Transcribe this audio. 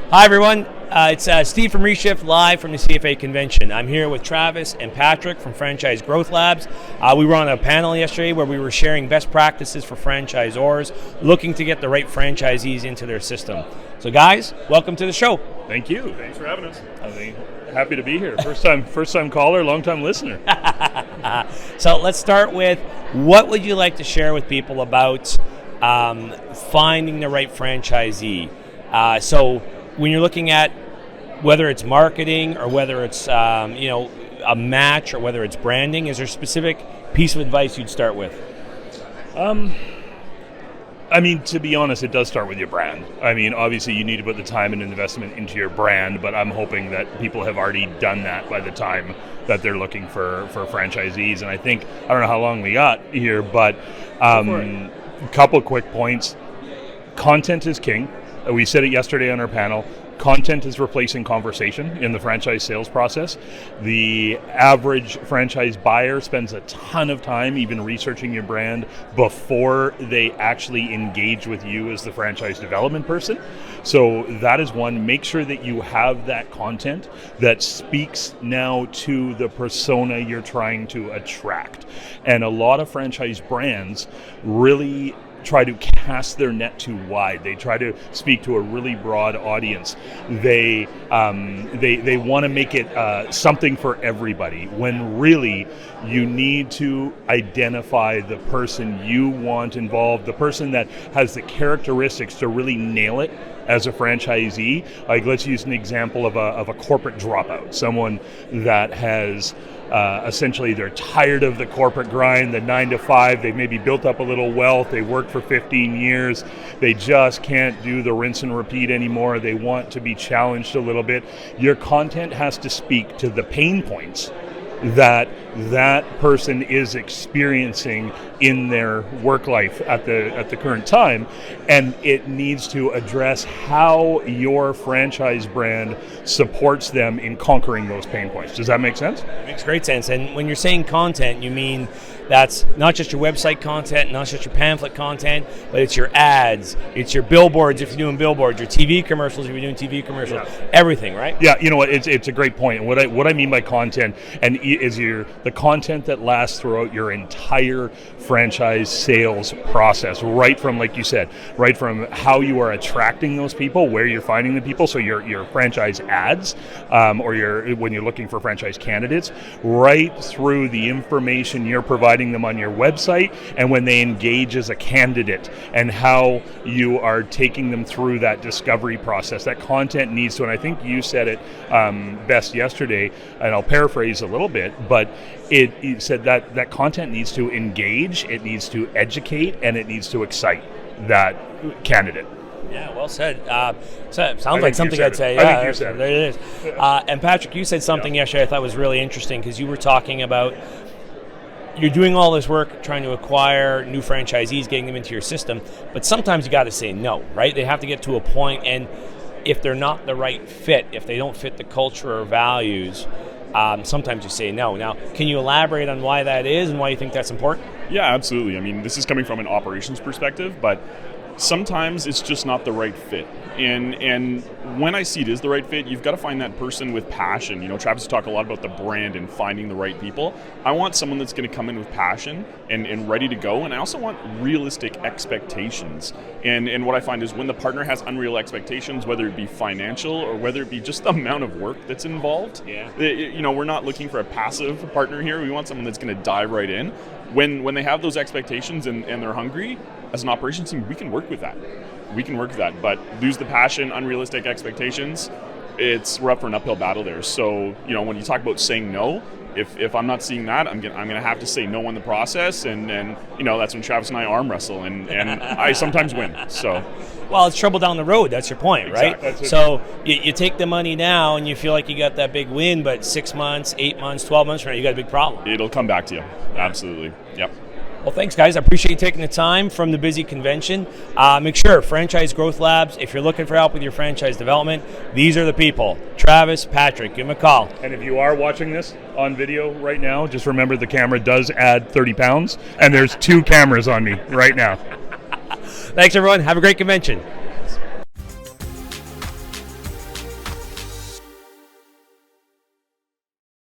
Hi everyone, it's Steve from Reshift live from the CFA convention. I'm here with Travis and Patrick from Franchise GrowthLab. We were on a panel yesterday where we were sharing best practices for franchisors looking to get the right franchisees into their system. So guys, welcome to the show. Thank you. Thanks for having us. Happy to be here. First time caller, long time listener. So let's start with, what would you like to share with people about finding the right franchisee? So when you're looking at whether it's marketing or whether it's a match or whether it's branding, is there a specific piece of advice you'd start with? To be honest, it does start with your brand. Obviously you need to put the time and investment into your brand, but I'm hoping that people have already done that by the time that they're looking for franchisees. And I don't know how long we got here, but a couple quick points. Content is king. We said it yesterday on our panel. Content is replacing conversation in the franchise sales process. The average franchise buyer spends a ton of time even researching your brand before they actually engage with you as the franchise development person. So that is one. Make sure that you have that content that speaks now to the persona you're trying to attract. And a lot of franchise brands really try to cast their net too wide. They try to speak to a really broad audience. They want to make it something for everybody, when really you need to identify the person you want involved, the person that has the characteristics to really nail it as a franchisee. Like, let's use an example of a corporate dropout, someone that has essentially they're tired of the corporate grind, the 9 to 5, they've maybe built up a little wealth, they worked for 15 years, they just can't do the rinse and repeat anymore, they want to be challenged a little bit. Your content has to speak to the pain points that person is experiencing in their work life at the current time, and it needs to address how your franchise brand supports them in conquering those pain points. Does that make sense? It makes great sense. And when you're saying content, you mean that's not just your website content, not just your pamphlet content, but it's your ads, it's your billboards if you're doing billboards, your TV commercials if you're doing TV commercials, everything, right? Yeah, you know what? It's a great point. And what I mean by content is the content that lasts throughout your entire franchise sales process, right from, like you said, right from how you are attracting those people, where you're finding the people, so your franchise ads, or when you're looking for franchise candidates, right through the information you're providing them on your website, and when they engage as a candidate, and how you are taking them through that discovery process. That content needs to, and I think you said it best yesterday, and I'll paraphrase a little bit, but it said that content needs to engage, it needs to educate, and it needs to excite that candidate. Yeah, well said. Sounds like something I'd say. I think you said there it is. And Patrick, you said something yesterday I thought was really interesting, because you were talking about you're doing all this work trying to acquire new franchisees, getting them into your system, but sometimes you got to say no, right? They have to get to a point, and if they're not the right fit, if they don't fit the culture or values, sometimes you say no. Now, can you elaborate on why that is and why you think that's important? Yeah, absolutely. This is coming from an operations perspective, but sometimes it's just not the right fit. And when I see it is the right fit, you've got to find that person with passion. Travis talked a lot about the brand and finding the right people. I want someone that's going to come in with passion and ready to go. And I also want realistic expectations. And what I find is when the partner has unreal expectations, whether it be financial or whether it be just the amount of work that's involved, we're not looking for a passive partner here. We want someone that's going to dive right in. When they have those expectations and they're hungry, as an operations team, we can work with that. But lose the passion, unrealistic expectations, we're up for an uphill battle there. So, when you talk about saying no, if I'm not seeing that, I'm gonna have to say no in the process, and that's when Travis and I arm wrestle, and I sometimes win. So, well, it's trouble down the road. That's your point, right? Exactly. So you take the money now, and you feel like you got that big win, but 6 months, 8 months, 12 months from now, you got a big problem. It'll come back to you. Absolutely. Yep. Well, thanks, guys. I appreciate you taking the time from the busy convention. Make sure, Franchise Growth Labs, if you're looking for help with your franchise development, these are the people. Travis, Patrick, give them a call. And if you are watching this on video right now, just remember the camera does add 30 pounds, and there's 2 cameras on me right now. Thanks, everyone. Have a great convention.